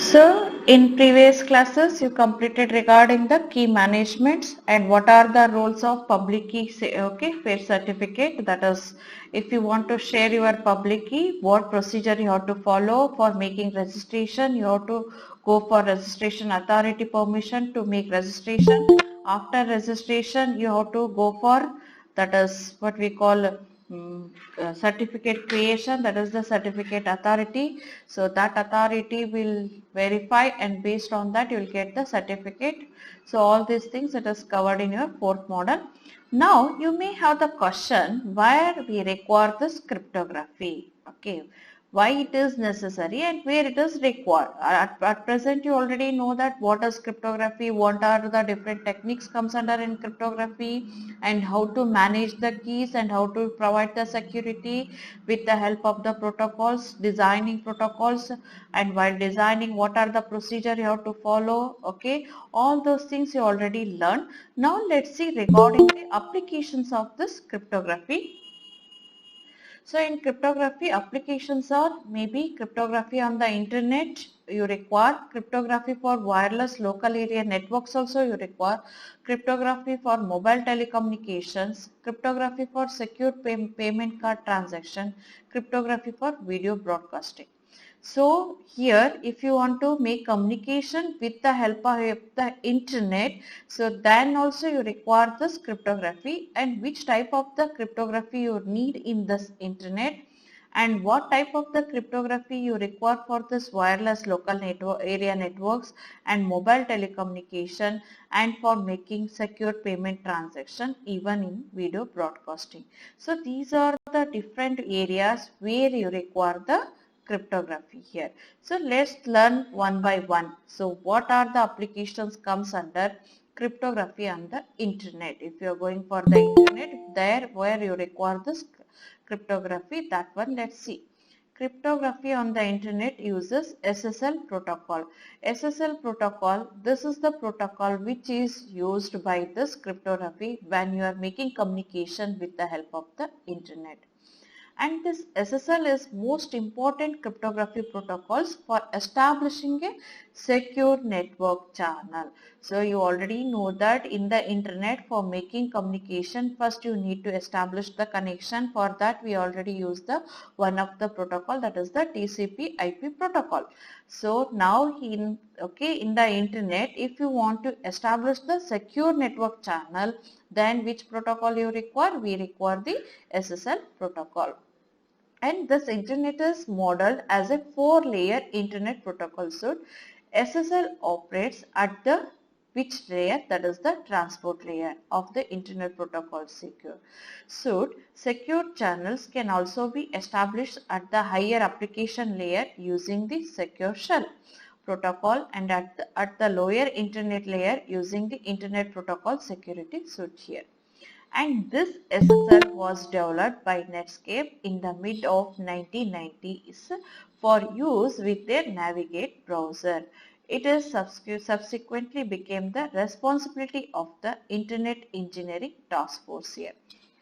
So in previous classes you completed regarding the key managements and what are the roles of public key, okay, fair certificate. That is, if you want to share your public key, what procedure you have to follow for making registration. You have to go for registration authority permission to make registration. After registration you have to go for, that is what we call certificate creation, that is the certificate authority. So that authority will verify and based on that you will get the certificate. So all these things that is covered in your fourth model. Now you may have the question where we require this cryptography. Okay, why it is necessary and where it is required. At present you already know that what is cryptography, what are the different techniques comes under in cryptography, and how to manage the keys and how to provide the security with the help of the protocols, designing protocols, and while designing what are the procedure you have to follow. Okay, all those things you already learned. Now let's see regarding the applications of this cryptography. So in cryptography, applications are maybe cryptography on the internet, you require cryptography for wireless local area networks, also you require cryptography for mobile telecommunications, cryptography for secure payment card transaction, cryptography for video broadcasting. So here if you want to make communication with the help of the internet, so then also you require this cryptography, and which type of the cryptography you need in this internet, and what type of the cryptography you require for this wireless local network area networks and mobile telecommunication, and for making secure payment transaction even in video broadcasting. So these are the different areas where you require the cryptography here. So let's learn one by one. So what are the applications comes under cryptography on the internet? If you are going for the internet, there where you require this cryptography, that one let's see. Cryptography on the internet uses SSL protocol. SSL protocol, this is the protocol which is used by this cryptography when you are making communication with the help of the internet. And this SSL is most important cryptography protocols for establishing a secure network channel. So you already know that in the internet for making communication, first you need to establish the connection. For that we already use the one of the protocol, that is the TCP IP protocol. So now in the internet, if you want to establish the secure network channel, then which protocol you require? We require the SSL protocol. And this internet is modeled as a 4-layer internet protocol suite. SSL operates at the which layer? That is the transport layer of the internet protocol secure suite. Secure channels can also be established at the higher application layer using the secure shell protocol, and at the lower internet layer using the internet protocol security suite here. And this SSL was developed by Netscape in the mid of 1990s for use with their Navigate browser. It is subsequently became the responsibility of the Internet Engineering Task Force here.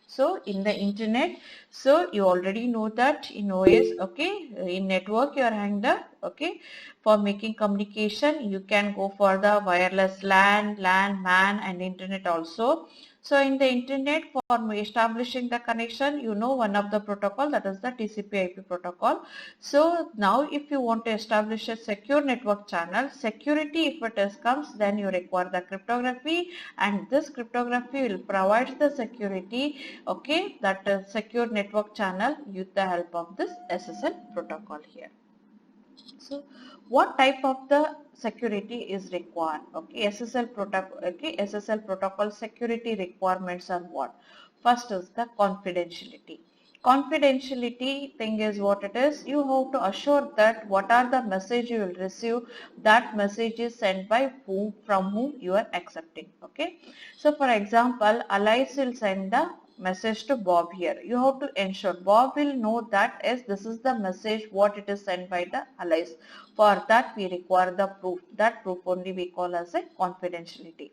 So in the internet, so you already know that in OS, okay, in network you are having the, okay, for making communication you can go for the wireless LAN, MAN and internet also. So in the internet for establishing the connection, you know one of the protocol, that is the TCP IP protocol. So now if you want to establish a secure network channel, security if it is comes, then you require the cryptography, and this cryptography will provide the security, okay, that secure network channel with the help of this SSL protocol here. So what type of the security is required? Okay, SSL protocol, okay, SSL protocol security requirements are what? First is the confidentiality. Confidentiality thing is what it is. You have to assure that what are the message you will receive, that message is sent by whom, from whom you are accepting. Okay. So for example, Alice will send the message to Bob here. You have to ensure Bob will know that as this is the message what it is sent by the Alice. For that we require the proof. That proof only we call as a confidentiality.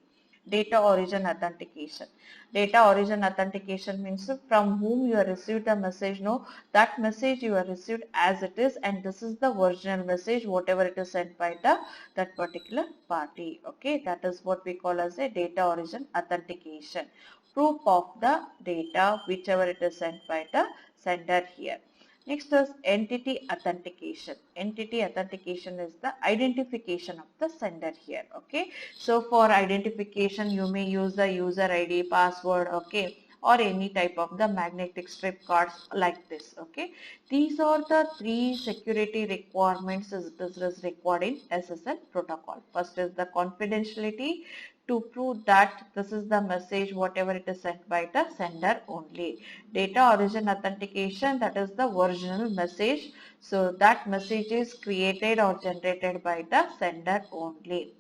Data origin authentication. Data origin authentication means from whom you have received the message. No, that message you have received as it is, and this is the original message, whatever it is sent by the that particular party. Okay, that is what we call as a data origin authentication. Proof of the data, whichever it is sent by the sender here. Next is entity authentication. Entity authentication is the identification of the sender here. Okay. So for identification, you may use the user ID, password, okay, or any type of the magnetic strip cards like this. Okay. These are the three security requirements this is required in SSL protocol. First is the confidentiality, to prove that this is the message whatever it is sent by the sender only. Data origin authentication, that is the original message. So that message is created or generated by the sender only.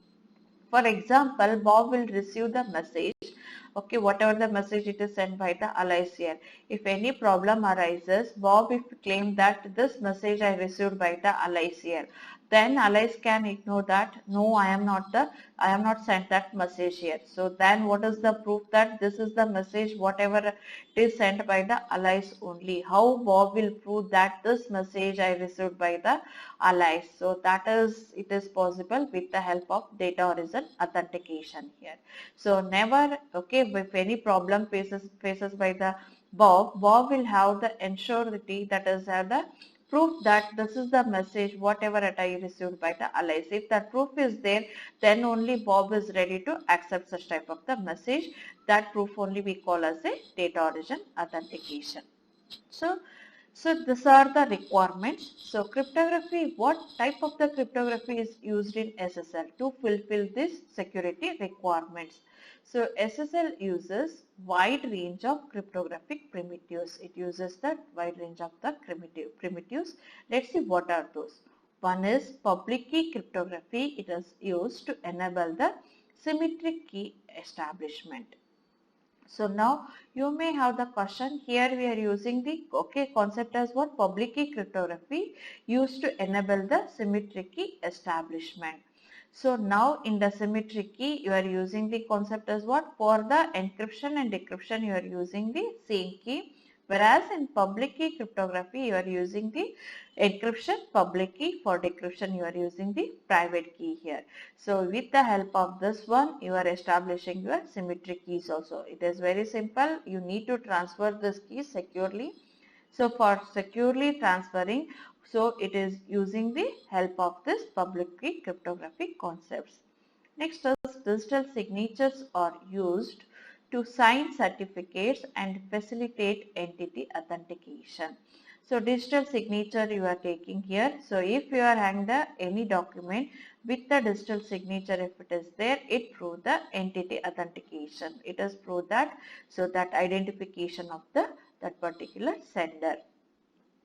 For example, Bob will receive the message, okay, whatever the message it is sent by the allies here. If any problem arises, Bob will claim that this message I received by the allies here. Then allies can ignore that, no, I am not sent that message here. So then what is the proof that this is the message whatever it is sent by the allies only? How Bob will prove that this message I received by the allies? So that is, it is possible with the help of data origin authentication here. So never, okay, if any problem faces by the Bob will have the ensurety, that is the proof that this is the message whatever that I received by the allies. If that proof is there, then only Bob is ready to accept such type of the message. That proof only we call as a data origin authentication. So these are the requirements. So cryptography, what type of the cryptography is used in SSL to fulfill this security requirements? So SSL uses wide range of cryptographic primitives. It uses the wide range of the primitives. Let's see what are those. One is public key cryptography. It is used to enable the symmetric key establishment. So now you may have the question, here we are using the concept as what? Public key cryptography used to enable the symmetric key establishment. So now in the symmetric key you are using the concept as what? For the encryption and decryption you are using the same key, whereas in public key cryptography you are using the encryption public key, for decryption you are using the private key here. So with the help of this one, you are establishing your symmetric keys also. It is very simple. You need to transfer this key securely. So for securely transferring, so it is using the help of this public key cryptographic concepts. Next is digital signatures are used to sign certificates and facilitate entity authentication. So digital signature you are taking here. So if you are having the any document with the digital signature, if it is there, it proves the entity authentication. It has proved that, so that identification of the that particular sender.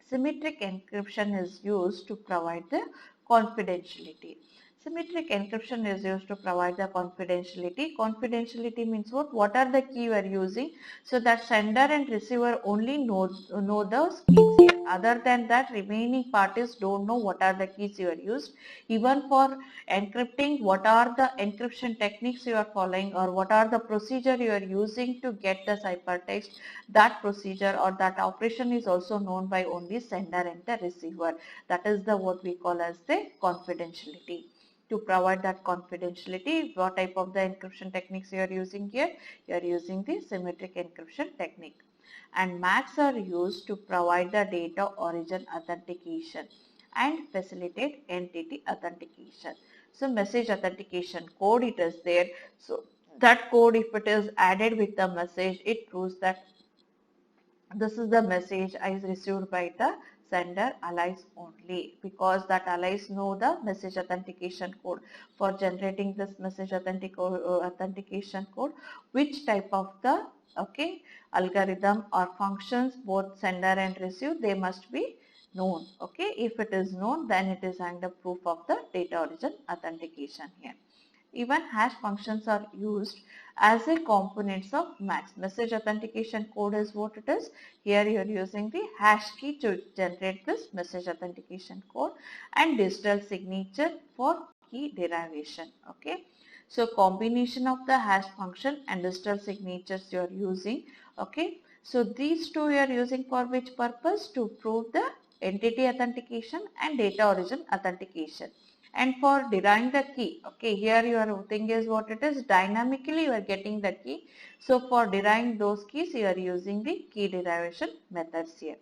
Symmetric encryption is used to provide the confidentiality. Symmetric encryption is used to provide the confidentiality. Confidentiality means what? What are the key you are using? So that sender and receiver only know those keys here. Other than that, remaining parties don't know what are the keys you are used. Even for encrypting, what are the encryption techniques you are following, or what are the procedure you are using to get the ciphertext, that procedure or that operation is also known by only sender and the receiver. That is the what we call as the confidentiality. To provide that confidentiality, what type of the encryption techniques you are using here? You are using the symmetric encryption technique. And MACs are used to provide the data origin authentication and facilitate entity authentication. So message authentication code, it is there. So that code, if it is added with the message, it proves that this is the message I received by the sender allies only, because that allies know the message authentication code. For generating this message authentication code, which type of the algorithm or functions both sender and receive, they must be known. Okay, if it is known, then it is under proof of the data origin authentication here. Even hash functions are used as a components of MACs. Message authentication code is what it is. Here you are using the hash key to generate this message authentication code, and digital signature for key derivation. Okay. So combination of the hash function and digital signatures you are using. Okay. So these two you are using for which purpose? To prove the entity authentication and data origin authentication. And for deriving the key, okay, here your thing is what it is, dynamically you are getting the key. So for deriving those keys, you are using the key derivation methods here.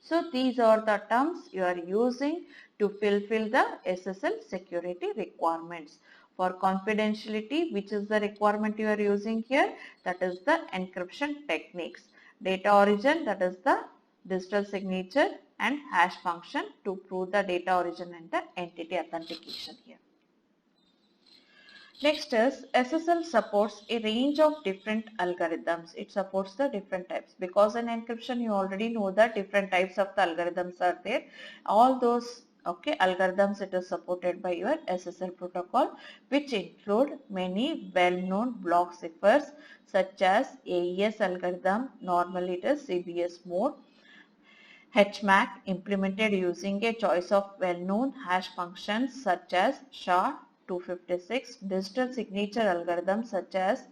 So these are the terms you are using to fulfill the SSL security requirements. For confidentiality, which is the requirement you are using here, that is the encryption techniques. Data origin, that is the digital signature, and hash function to prove the data origin and the entity authentication here. Next is SSL supports a range of different algorithms. It supports the different types. Because in encryption you already know that different types of the algorithms are there. All those algorithms, it is supported by your SSL protocol, which include many well-known block ciphers such as AES algorithm, normally it is CBS mode, HMAC implemented using a choice of well-known hash functions such as SHA-256, digital signature algorithms such as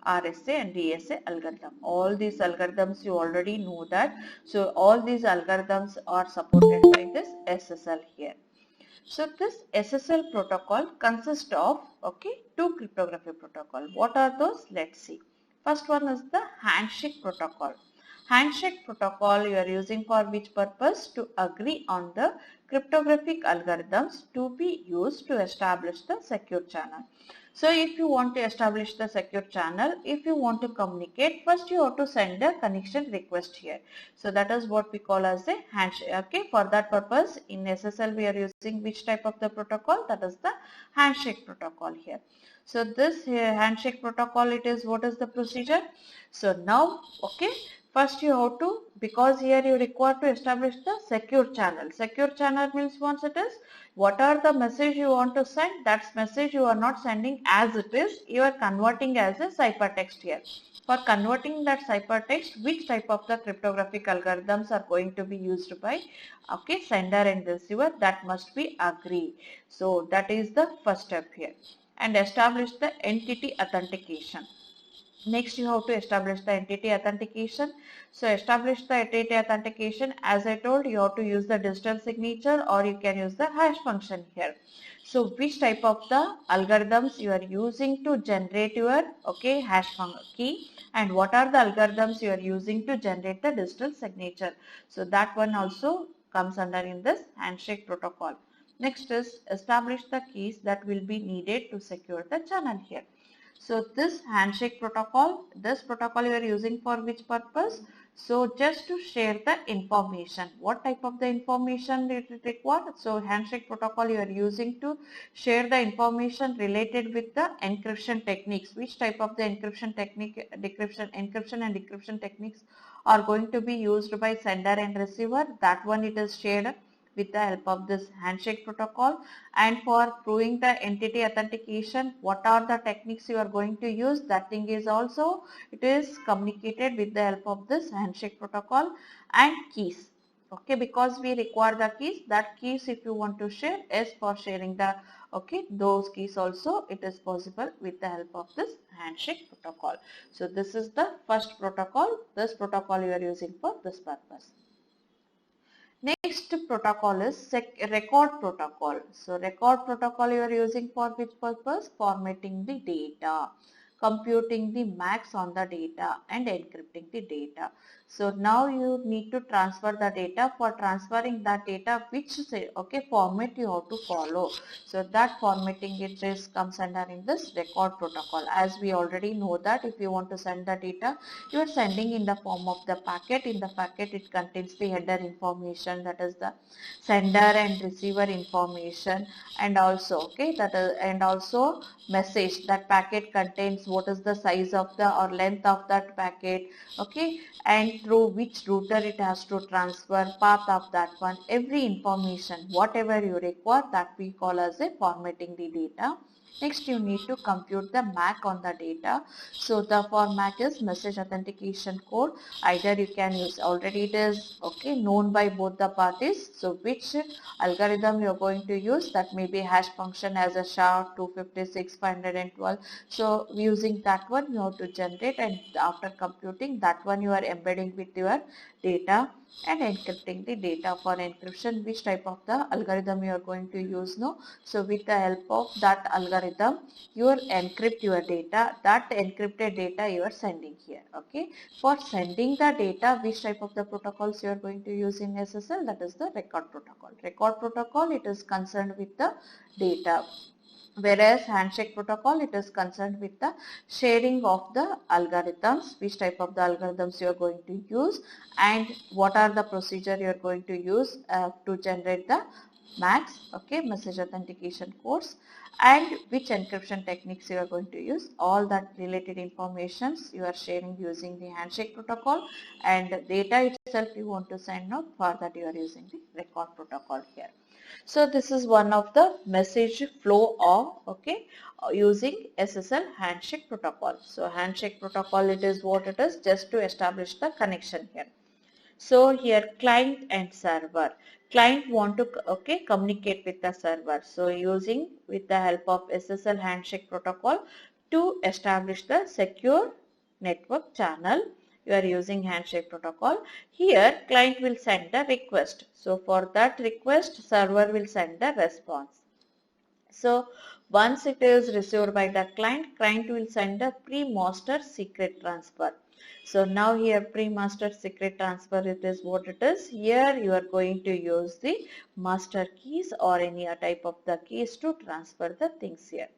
RSA and DSA algorithm. All these algorithms you already know that. So all these algorithms are supported by this SSL here. So this SSL protocol consists of two cryptography protocol. What are those? Let's see. First one is the handshake protocol. Handshake protocol you are using for which purpose? To agree on the cryptographic algorithms to be used to establish the secure channel. So if you want to establish the secure channel, if you want to communicate, first you have to send a connection request here. So that is what we call as a handshake. Okay, for that purpose in SSL we are using which type of the protocol? That is the handshake protocol here. So this here handshake protocol, it is what is the procedure? So now, first you have to, because here you require to establish the secure channel. Secure channel means once it is, what are the message you want to send? That message you are not sending as it is, you are converting as a ciphertext here. For converting that ciphertext, which type of the cryptographic algorithms are going to be used by sender and receiver, that must be agreed. So that is the first step here. And establish the entity authentication. Next, you have to establish the entity authentication. So establish the entity authentication. As I told, you have to use the digital signature or you can use the hash function here. So which type of the algorithms you are using to generate your hash key, and what are the algorithms you are using to generate the digital signature. So that one also comes under in this handshake protocol. Next is establish the keys that will be needed to secure the channel here. So this handshake protocol, this protocol you are using for which purpose? So just to share the information. What type of the information it required? So handshake protocol you are using to share the information related with the encryption techniques. Which type of the encryption technique, encryption and decryption techniques are going to be used by sender and receiver? That one it is shared with the help of this handshake protocol. And for proving the entity authentication, what are the techniques you are going to use? That thing is also, it is communicated with the help of this handshake protocol. And keys, because we require the keys, that keys if you want to share is for sharing the those keys also, it is possible with the help of this handshake protocol. So this is the first protocol. This protocol you are using for this purpose. Next protocol is record protocol. So record protocol you are using for which purpose? Formatting the data, computing the max on the data and encrypting the data. So now you need to transfer the data. For transferring that data, which format you have to follow. So that formatting it is comes under in this record protocol. As we already know that if you want to send the data, you are sending in the form of the packet. In the packet it contains the header information, that is the sender and receiver information, and also and also message. That packet contains what is the size of the or length of that packet, and through which router it has to transfer, path of that one, every information whatever you require, that we call as a formatting the data. Next, you need to compute the MAC on the data. So the for MAC is message authentication code. Either you can use, already it is okay known by both the parties. So which algorithm you are going to use, that may be hash function as a SHA-256 512. So using that one you have to generate, and after computing that one you are embedding with your data and encrypting the data. For encryption, which type of the algorithm you are going to use now. So with the help of that algorithm, you will encrypt your data. That encrypted data you are sending here. Okay. For sending the data, which type of the protocols you are going to use in SSL? That is the record protocol. Record protocol, it is concerned with the data, whereas handshake protocol, it is concerned with the sharing of the algorithms, which type of the algorithms you are going to use and what are the procedure you are going to use to generate the MACs, okay, message authentication codes, and which encryption techniques you are going to use. All that related informations you are sharing using the handshake protocol, and data itself you want to send out, for that you are using the record protocol here. So this is one of the message flow of, okay, using SSL handshake protocol. So handshake protocol, it is what it is, just to establish the connection here. So here client and server. Client want to, okay, communicate with the server. So using with the help of SSL handshake protocol to establish the secure network channel, you are using handshake protocol. Here client will send the request. So for that request, server will send the response. So once it is received by the client, client will send a pre-master secret transfer. So now here pre-master secret transfer, it is what it is. Here you are going to use the master keys or any type of the keys to transfer the things here.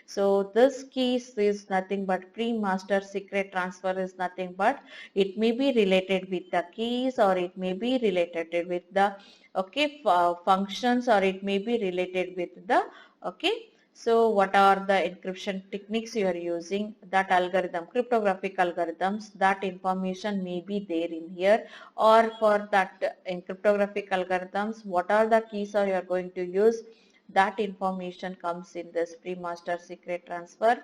So this keys is nothing but pre-master secret transfer is nothing but it may be related with the keys, or it may be related with the, okay, functions, or it may be related with the, okay. So what are the encryption techniques you are using, that algorithm, cryptographic algorithms, that information may be there in here. Or for that in cryptographic algorithms, what are the keys are you are going to use, that information comes in this pre-master secret transfer.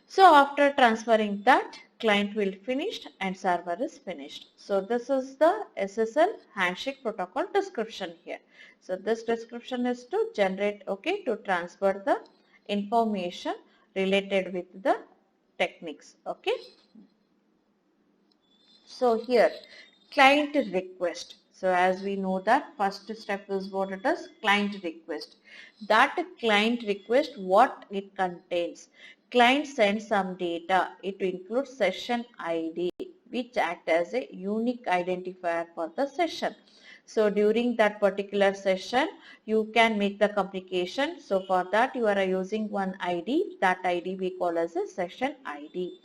So after transferring that, client will finish and server is finished. So this is the SSL handshake protocol description here. So this description is to generate, okay, to transfer the information related with the techniques, okay. So here client request. So as we know that first step is what it is, client request. That client request, what it contains. Client sends some data. It includes session ID, which act as a unique identifier for the session. So during that particular session, you can make the communication. So for that you are using one ID. That ID we call as a session ID,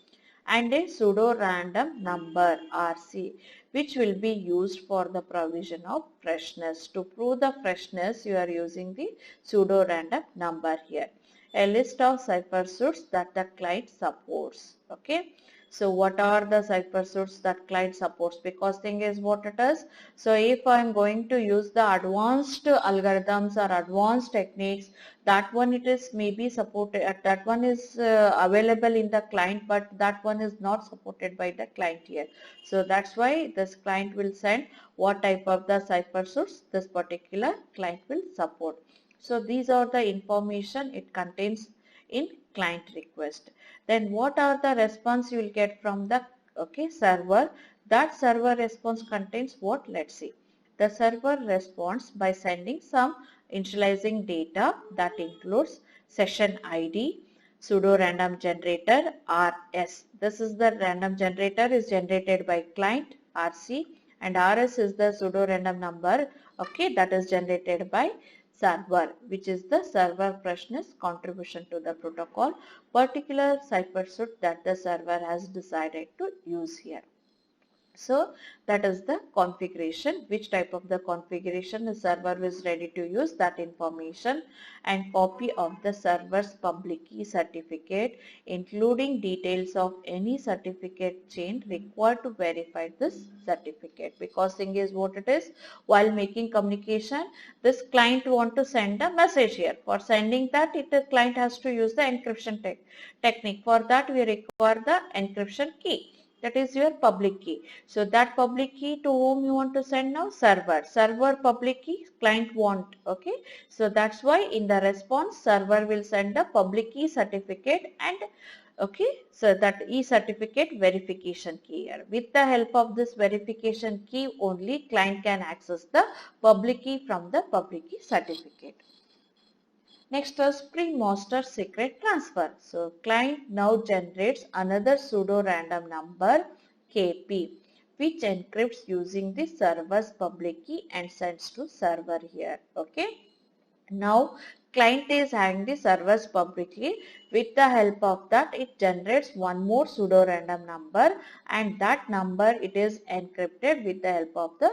and a pseudo-random number RC, which will be used for the provision of freshness. To prove the freshness, you are using the pseudo-random number here. A list of cipher suits that the client supports. Okay. So what are the cipher suits that client supports? Because thing is what it is. So if I am going to use the advanced algorithms or advanced techniques, that one it is maybe supported, that one is available in the client, but that one is not supported by the client here. So that's why this client will send what type of the cipher source this particular client will support. So these are the information it contains in client request. Then what are the response you will get from the, okay, server? That server response contains what? Let's see. The server responds by sending some initializing data that includes session ID, pseudo random generator RS. This is the random generator is generated by client RC, and RS is the pseudo random number, okay, that is generated by server, which is the server freshness contribution to the protocol, particular cipher suit that the server has decided to use here. So that is the configuration, which type of the configuration the server is ready to use, that information, and copy of the server's public key certificate including details of any certificate chain required to verify this certificate. Because thing is what it is, while making communication, this client want to send a message here. For sending that, the client has to use the encryption technique. For that we require the encryption key, that is your public key. So that public key to whom you want to send now? Server public key, client want. Okay. So that's why in the response server will send the public key certificate and okay. So that e-certificate verification key here. With the help of this verification key only client can access the public key from the public key certificate. Next is pre-master secret transfer. So client now generates another pseudo-random number KP which encrypts using the server's public key and sends to server here. Okay. Now client is having the server's public key. With the help of that it generates one more pseudo-random number and that number it is encrypted with the help of the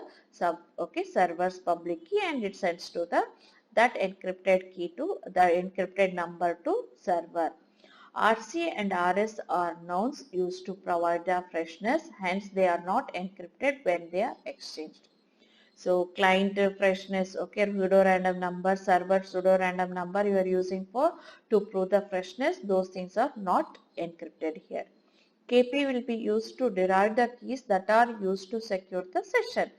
server's public key and it sends to the that encrypted key to the encrypted number to server. RC and RS are nouns used to provide the freshness, hence they are not encrypted when they are exchanged. So client freshness, okay, pseudo random number, server pseudo random number you are using for to prove the freshness, those things are not encrypted here. KP will be used to derive the keys that are used to secure the session.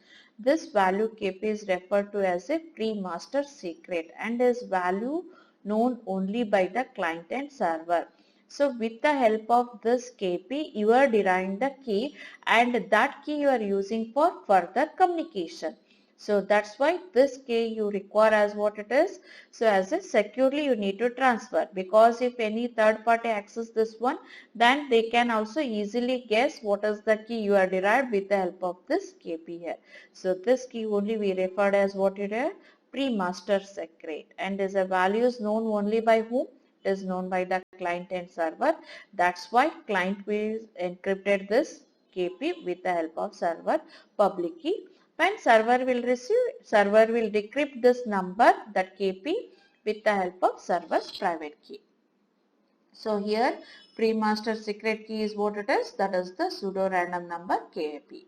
This value KP is referred to as a pre-master secret and is value known only by the client and server. So with the help of this KP, you are deriving the key and that key you are using for further communication. So that's why this key you require as what it is. So as a securely you need to transfer, because if any third party access this one, then they can also easily guess what is the key you are derived with the help of this KP here. So this key only we referred as what it is, pre-master secret, and is a value is known only by whom? It is known by the client and server. That's why client will encrypted this KP with the help of server public key. When server will receive, server will decrypt this number, that KP, with the help of server's private key. So here pre-master secret key is what it is, that is the pseudo random number KP.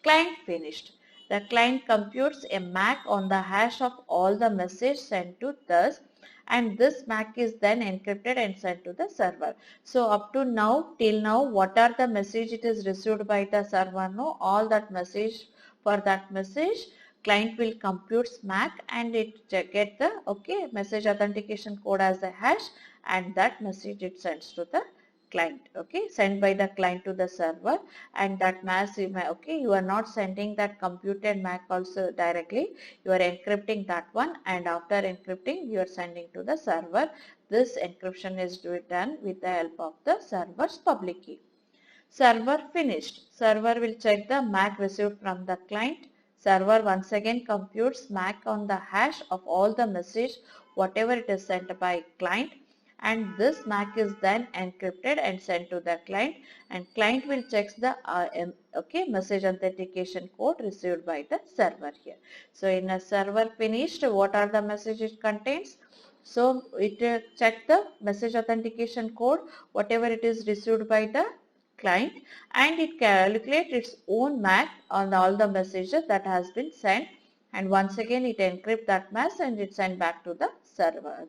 Client finished. The client computes a MAC on the hash of all the message sent to this, and this MAC is then encrypted and sent to the server. So up to now, till now, what are the message it is received by the server? No, all that message, for that message client will compute MAC and it get the message authentication code as a hash, and that message it sends to the client, sent by the client to the server, and that massive, you are not sending that computed MAC also directly, you are encrypting that one, and after encrypting you are sending to the server. This encryption is done with the help of the server's public key. Server finished. Server will check the MAC received from the client. Server once again computes MAC on the hash of all the message whatever it is sent by client, and this MAC is then encrypted and sent to the client, and client will check the message authentication code received by the server here. So in a server finished, what are the messages it contains? So it check the message authentication code whatever it is received by the client, and it calculates its own MAC on all the messages that has been sent, and once again it encrypt that message and it send back to the server,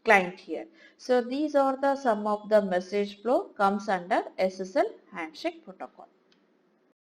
client here. So these are the some of the message flow comes under SSL handshake protocol.